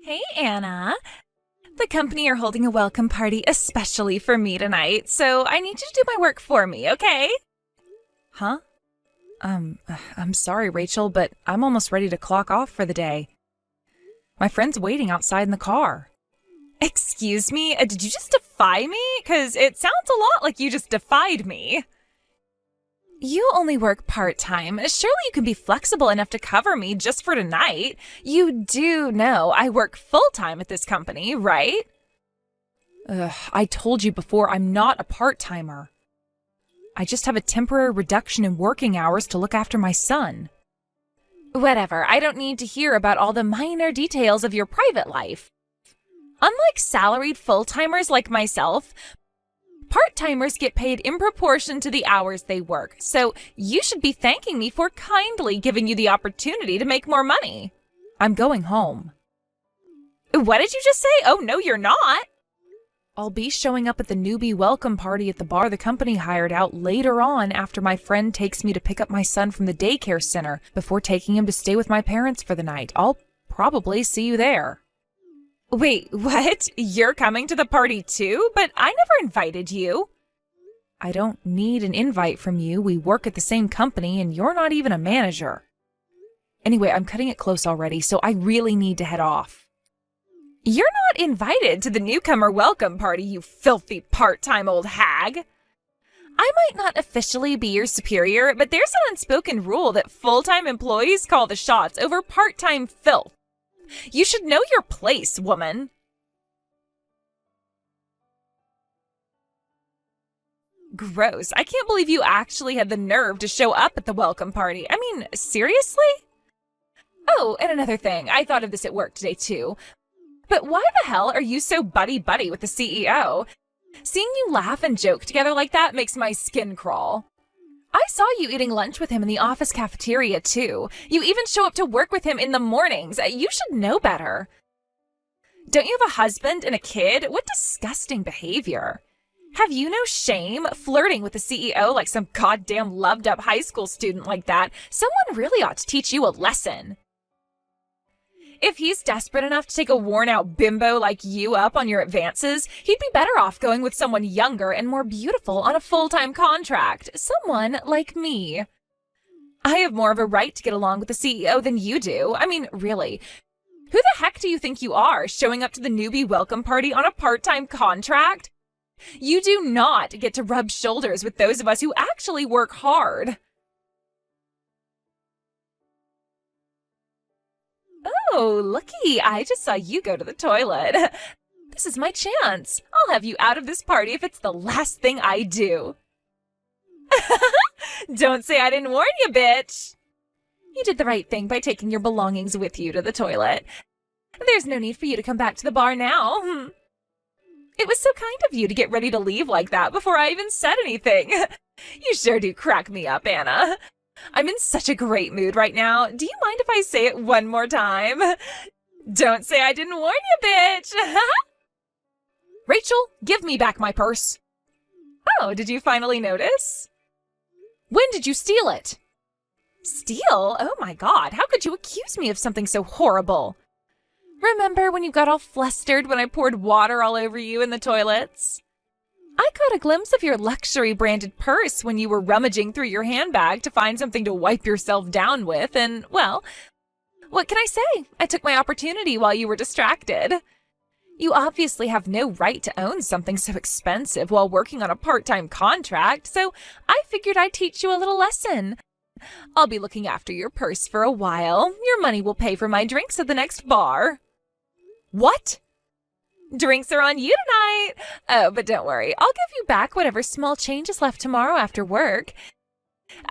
Hey, Anna. The company are holding a welcome party especially for me tonight, so I need you to do my work for me, okay? Huh? I'm sorry, Rachel, but I'm almost ready to clock off for the day. My friend's waiting outside in the car. Excuse me? Did you just defy me? 'Cause it sounds a lot like you just defied me. You only work part-time. Surely you can be flexible enough to cover me just for tonight. You do know I work full-time at this company, right? I told you before I'm not a part-timer. I just have a temporary reduction in working hours to look after my son. Whatever, I don't need to hear about all the minor details of your private life. Unlike salaried full-timers like myself, part-timers get paid in proportion to the hours they work, so you should be thanking me for kindly giving you the opportunity to make more money. I'm going home. What did you just say? Oh, no, you're not. I'll be showing up at the newbie welcome party at the bar the company hired out later on after my friend takes me to pick up my son from the daycare center before taking him to stay with my parents for the night. I'll probably see you there. Wait, what? You're coming to the party too? But I never invited you. I don't need an invite from you. We work at the same company and you're not even a manager. Anyway, I'm cutting it close already, so I really need to head off. You're not invited to the newcomer welcome party, you filthy part-time old hag. I might not officially be your superior, but there's an unspoken rule that full-time employees call the shots over part-time filth. You should know your place, woman. Gross. I can't believe you actually had the nerve to show up at the welcome party. I mean, seriously? Oh, and another thing. I thought of this at work today, too. But why the hell are you so buddy-buddy with the CEO? Seeing you laugh and joke together like that makes my skin crawl. I saw you eating lunch with him in the office cafeteria, too. You even show up to work with him in the mornings. You should know better. Don't you have a husband and a kid? What disgusting behavior. Have you no shame flirting with the CEO like some goddamn loved-up high school student like that? Someone really ought to teach you a lesson. If he's desperate enough to take a worn-out bimbo like you up on your advances, he'd be better off going with someone younger and more beautiful on a full-time contract. Someone like me. I have more of a right to get along with the CEO than you do. I mean, really. Who the heck do you think you are, showing up to the newbie welcome party on a part-time contract? You do not get to rub shoulders with those of us who actually work hard. Oh, looky, I just saw you go to the toilet. This is my chance. I'll have you out of this party if it's the last thing I do. Don't say I didn't warn you, bitch. You did the right thing by taking your belongings with you to the toilet. There's no need for you to come back to the bar now. It was so kind of you to get ready to leave like that before I even said anything. You sure do crack me up, Anna. I'm in such a great mood right now. Do you mind if I say it one more time? Don't say I didn't warn you, bitch. Rachel, give me back my purse. Oh, did you finally notice? When did you steal it? Steal? Oh my God, how could you accuse me of something so horrible? Remember when you got all flustered when I poured water all over you in the toilets? I caught a glimpse of your luxury-branded purse when you were rummaging through your handbag to find something to wipe yourself down with, and, well, what can I say? I took my opportunity while you were distracted. You obviously have no right to own something so expensive while working on a part-time contract, so I figured I'd teach you a little lesson. I'll be looking after your purse for a while. Your money will pay for my drinks at the next bar. What? Drinks are on you tonight. Oh, but don't worry. I'll give you back whatever small change is left tomorrow after work.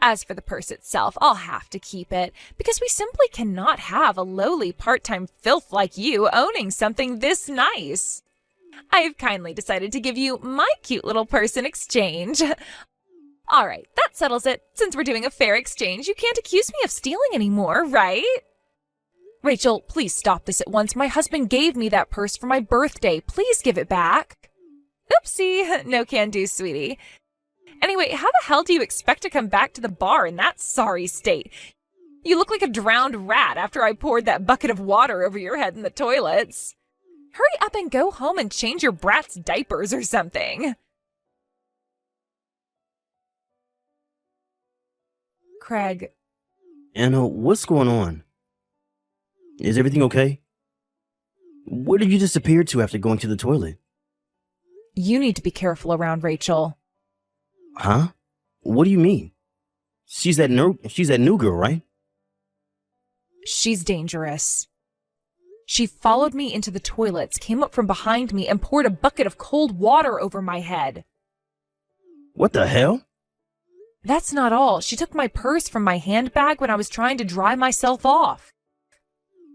As for the purse itself, I'll have to keep it, because we simply cannot have a lowly part-time filth like you owning something this nice. I've kindly decided to give you my cute little purse in exchange. All right, that settles it. Since we're doing a fair exchange, you can't accuse me of stealing anymore, right? Rachel, please stop this at once. My husband gave me that purse for my birthday. Please give it back. Oopsie. No can do, sweetie. Anyway, how the hell do you expect to come back to the bar in that sorry state? You look like a drowned rat after I poured that bucket of water over your head in the toilets. Hurry up and go home and change your brat's diapers or something. Craig. Anna, what's going on? Is everything okay? Where did you disappear to after going to the toilet? You need to be careful around Rachel. Huh? What do you mean? She's that new girl, right? She's dangerous. She followed me into the toilets, came up from behind me, and poured a bucket of cold water over my head. What the hell? That's not all. She took my purse from my handbag when I was trying to dry myself off.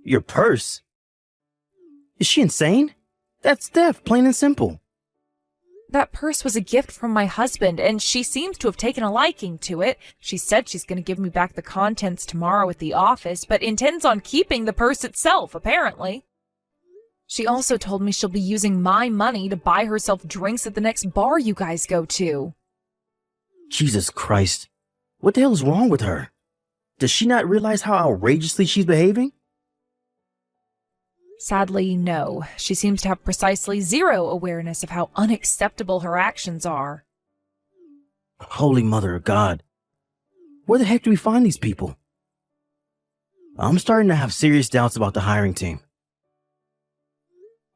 Your purse? Is she insane? That's theft, plain and simple. That purse was a gift from my husband, and she seems to have taken a liking to it. She said she's going to give me back the contents tomorrow at the office, but intends on keeping the purse itself, apparently. She also told me she'll be using my money to buy herself drinks at the next bar you guys go to. Jesus Christ. What the hell is wrong with her? Does she not realize how outrageously she's behaving? Sadly, no. She seems to have precisely zero awareness of how unacceptable her actions are. Holy Mother of God. Where the heck do we find these people? I'm starting to have serious doubts about the hiring team.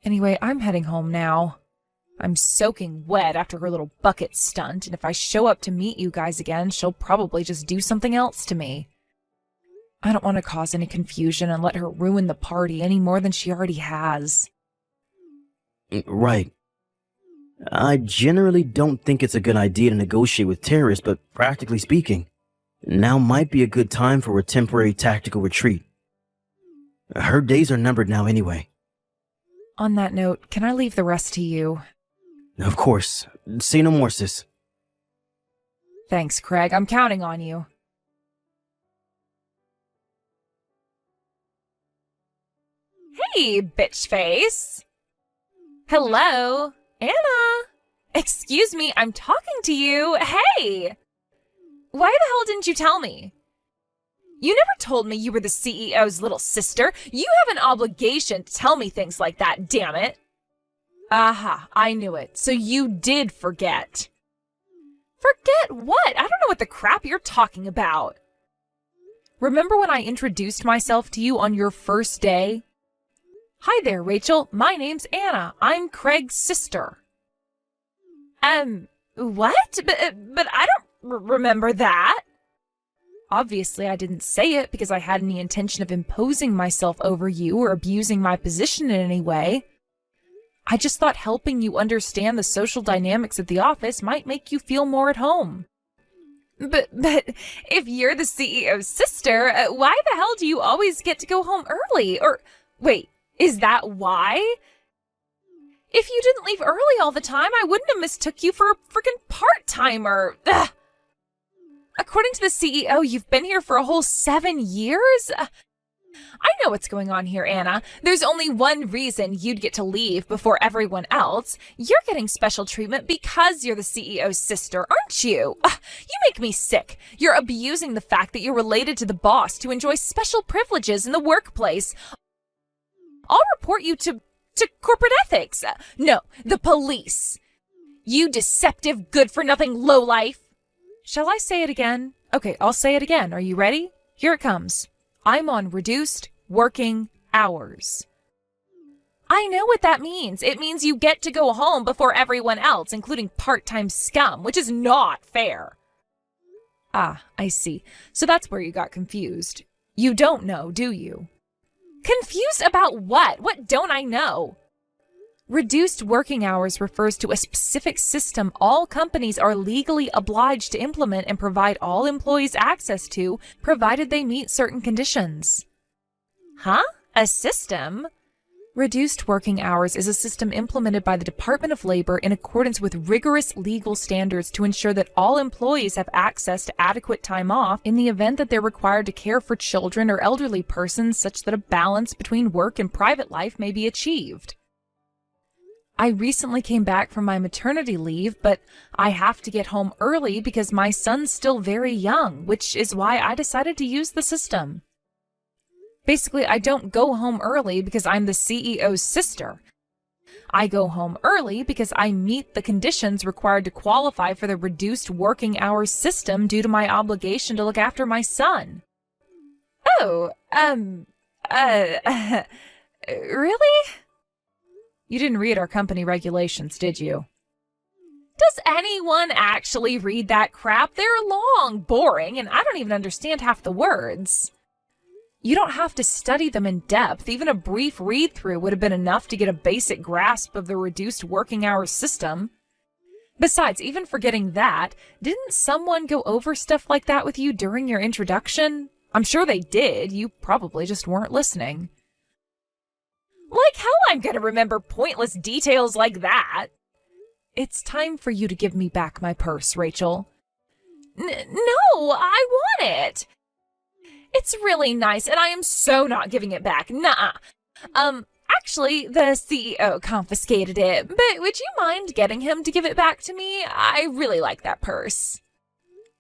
Anyway, I'm heading home now. I'm soaking wet after her little bucket stunt, and if I show up to meet you guys again, she'll probably just do something else to me. I don't want to cause any confusion and let her ruin the party any more than she already has. Right. I generally don't think it's a good idea to negotiate with terrorists, but practically speaking, now might be a good time for a temporary tactical retreat. Her days are numbered now anyway. On that note, can I leave the rest to you? Of course. Say no more, sis. Thanks, Craig. I'm counting on you. Hey, bitch face. Hello, Anna. Excuse me, I'm talking to you. Hey. Why the hell didn't you tell me? You never told me you were the CEO's little sister. You have an obligation to tell me things like that, damn it. Aha, I knew it. So you did forget. Forget what? I don't know what the crap you're talking about. Remember when I introduced myself to you on your first day? Hi there, Rachel. My name's Anna. I'm Craig's sister. What? But I don't remember that. Obviously, I didn't say it because I had any intention of imposing myself over you or abusing my position in any way. I just thought helping you understand the social dynamics at the office might make you feel more at home. But if you're the CEO's sister, why the hell do you always get to go home early? Or, wait, is that why? If you didn't leave early all the time, I wouldn't have mistook you for a freaking part-timer. Ugh. According to the CEO, you've been here for a whole 7 years? I know what's going on here, Anna. There's only one reason you'd get to leave before everyone else. You're getting special treatment because you're the CEO's sister, aren't you? You make me sick. You're abusing the fact that you're related to the boss to enjoy special privileges in the workplace. I'll report you to corporate ethics. No, the police. You deceptive, good-for-nothing lowlife. Shall I say it again? Okay, I'll say it again. Are you ready? Here it comes. I'm on reduced working hours. I know what that means. It means you get to go home before everyone else, including part-time scum, which is not fair. Ah, I see. So that's where you got confused. You don't know, do you? Confused about what? What don't I know? Reduced working hours refers to a specific system all companies are legally obliged to implement and provide all employees access to, provided they meet certain conditions. Huh? A system? Reduced working hours is a system implemented by the Department of Labor in accordance with rigorous legal standards to ensure that all employees have access to adequate time off in the event that they're required to care for children or elderly persons, such that a balance between work and private life may be achieved. I recently came back from my maternity leave, but I have to get home early because my son's still very young, which is why I decided to use the system. Basically, I don't go home early because I'm the CEO's sister. I go home early because I meet the conditions required to qualify for the reduced working hours system due to my obligation to look after my son. Oh, really? You didn't read our company regulations, did you? Does anyone actually read that crap? They're long, boring, and I don't even understand half the words. You don't have to study them in depth. Even a brief read-through would have been enough to get a basic grasp of the reduced working hours system. Besides, even forgetting that, didn't someone go over stuff like that with you during your introduction? I'm sure they did. You probably just weren't listening. Like hell I'm gonna remember pointless details like that. It's time for you to give me back my purse, Rachel. No, I want it. It's really nice, and I am so not giving it back. Nuh-uh. Actually, the CEO confiscated it, but would you mind getting him to give it back to me? I really like that purse.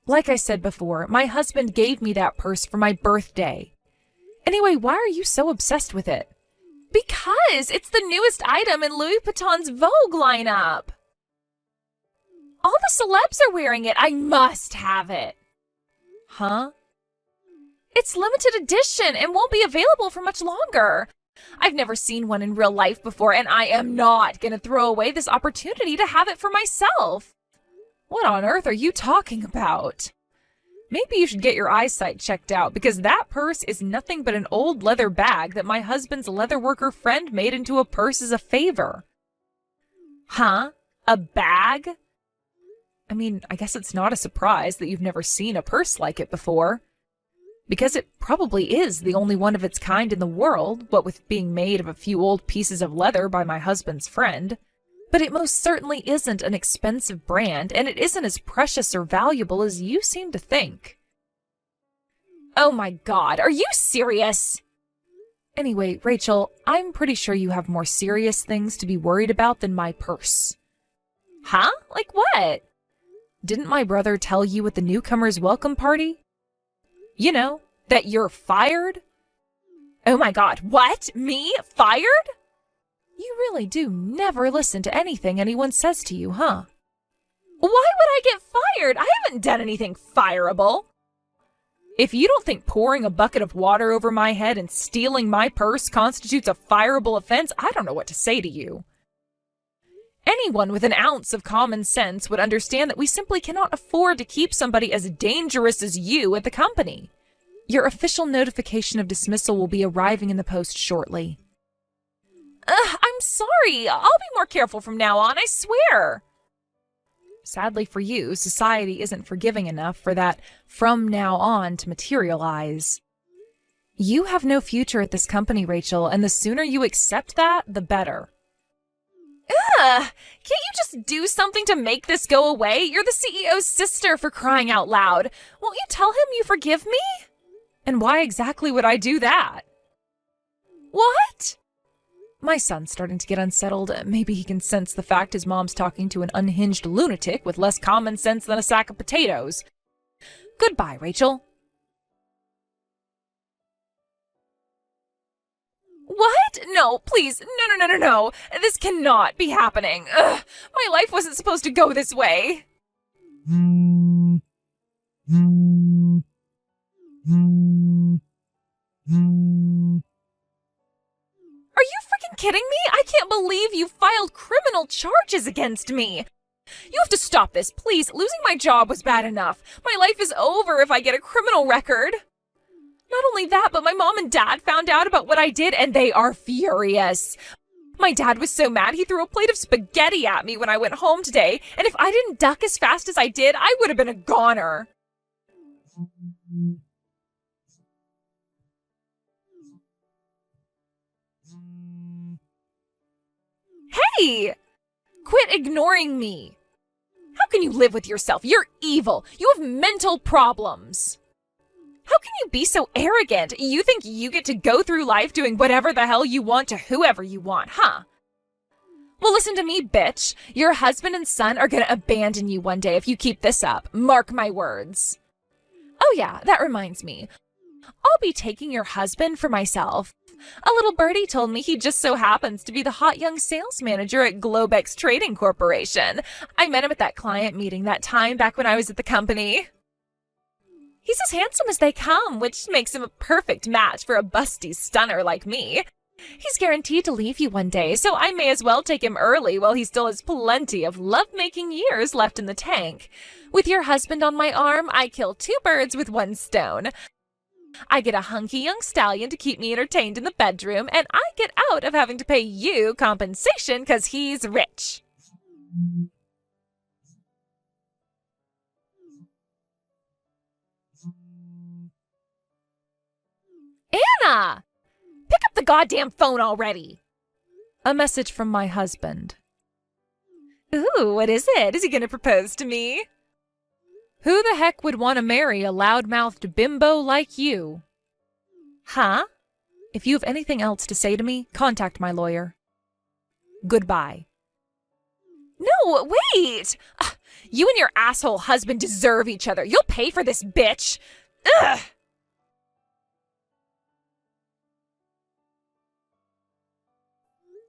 Like I said before, my husband gave me that purse for my birthday. Anyway, why are you so obsessed with it? Because it's the newest item in Louis Vuitton's Vogue lineup. All the celebs are wearing it. I must have it. Huh? It's limited edition and won't be available for much longer. I've never seen one in real life before, and I am not going to throw away this opportunity to have it for myself. What on earth are you talking about? Maybe you should get your eyesight checked out, because that purse is nothing but an old leather bag that my husband's leatherworker friend made into a purse as a favor. Huh? A bag? I mean, I guess it's not a surprise that you've never seen a purse like it before. Because it probably is the only one of its kind in the world, what with being made of a few old pieces of leather by my husband's friend. But it most certainly isn't an expensive brand, and it isn't as precious or valuable as you seem to think. Oh my God, are you serious? Anyway, Rachel, I'm pretty sure you have more serious things to be worried about than my purse. Huh? Like what? Didn't my brother tell you at the newcomers' welcome party? You know, that you're fired? Oh my God, what? Me? Fired? You really do never listen to anything anyone says to you, huh? Why would I get fired? I haven't done anything fireable. If you don't think pouring a bucket of water over my head and stealing my purse constitutes a fireable offense, I don't know what to say to you. Anyone with an ounce of common sense would understand that we simply cannot afford to keep somebody as dangerous as you at the company. Your official notification of dismissal will be arriving in the post shortly. I'm sorry. I'll be more careful from now on, I swear. Sadly for you, society isn't forgiving enough for that from now on to materialize. You have no future at this company, Rachel, and the sooner you accept that, the better. Can't you just do something to make this go away? You're the CEO's sister, for crying out loud. Won't you tell him you forgive me? And why exactly would I do that? What? My son's starting to get unsettled. Maybe he can sense the fact his mom's talking to an unhinged lunatic with less common sense than a sack of potatoes. Goodbye, Rachel. What? No, please. No. This cannot be happening. Ugh, my life wasn't supposed to go this way. Are you freaking kidding me? I can't believe you filed criminal charges against me. You have to stop this, please. Losing my job was bad enough. My life is over if I get a criminal record. Not only that, but my mom and dad found out about what I did, and they are furious. My dad was so mad he threw a plate of spaghetti at me when I went home today, and if I didn't duck as fast as I did, I would have been a goner. Hey! Quit ignoring me. How can you live with yourself? You're evil. You have mental problems. How can you be so arrogant? You think you get to go through life doing whatever the hell you want to whoever you want, huh? Well, listen to me, bitch. Your husband and son are gonna abandon you one day if you keep this up. Mark my words. Oh yeah, that reminds me. I'll be taking your husband for myself. A little birdie told me he just so happens to be the hot young sales manager at Globex Trading Corporation. I met him at that client meeting that time back when I was at the company. He's as handsome as they come, which makes him a perfect match for a busty stunner like me. He's guaranteed to leave you one day, so I may as well take him early while he still has plenty of love-making years left in the tank. With your husband on my arm, I kill 2 birds with 1 stone. I get a hunky young stallion to keep me entertained in the bedroom, and I get out of having to pay you compensation 'cause he's rich. Anna! Pick up the goddamn phone already! A message from my husband. Ooh, what is it? Is he gonna propose to me? Who the heck would want to marry a loud-mouthed bimbo like you? Huh? If you have anything else to say to me, contact my lawyer. Goodbye. No, wait! You and your asshole husband deserve each other. You'll pay for this, bitch! Ugh!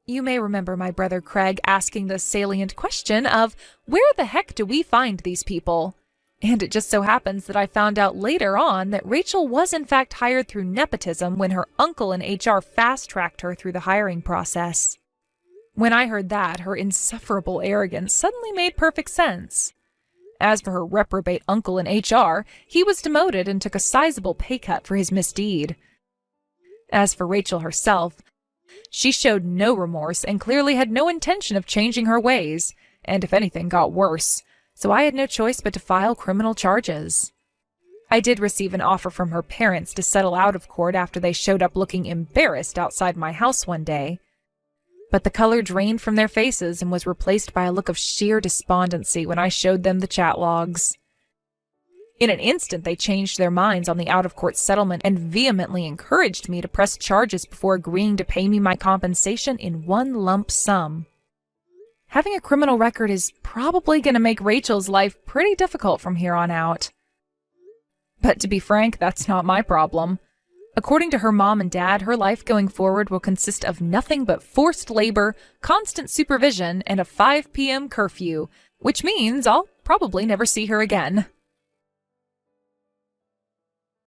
You may remember my brother Craig asking the salient question of, where the heck do we find these people? And it just so happens that I found out later on that Rachel was in fact hired through nepotism when her uncle in HR fast-tracked her through the hiring process. When I heard that, her insufferable arrogance suddenly made perfect sense. As for her reprobate uncle in HR, he was demoted and took a sizable pay cut for his misdeed. As for Rachel herself, she showed no remorse and clearly had no intention of changing her ways, and if anything got worse, so I had no choice but to file criminal charges. I did receive an offer from her parents to settle out of court after they showed up looking embarrassed outside my house one day, but the color drained from their faces and was replaced by a look of sheer despondency when I showed them the chat logs. In an instant, they changed their minds on the out-of-court settlement and vehemently encouraged me to press charges before agreeing to pay me my compensation in one lump sum. Having a criminal record is probably going to make Rachel's life pretty difficult from here on out. But to be frank, that's not my problem. According to her mom and dad, her life going forward will consist of nothing but forced labor, constant supervision, and a 5 p.m. curfew, which means I'll probably never see her again.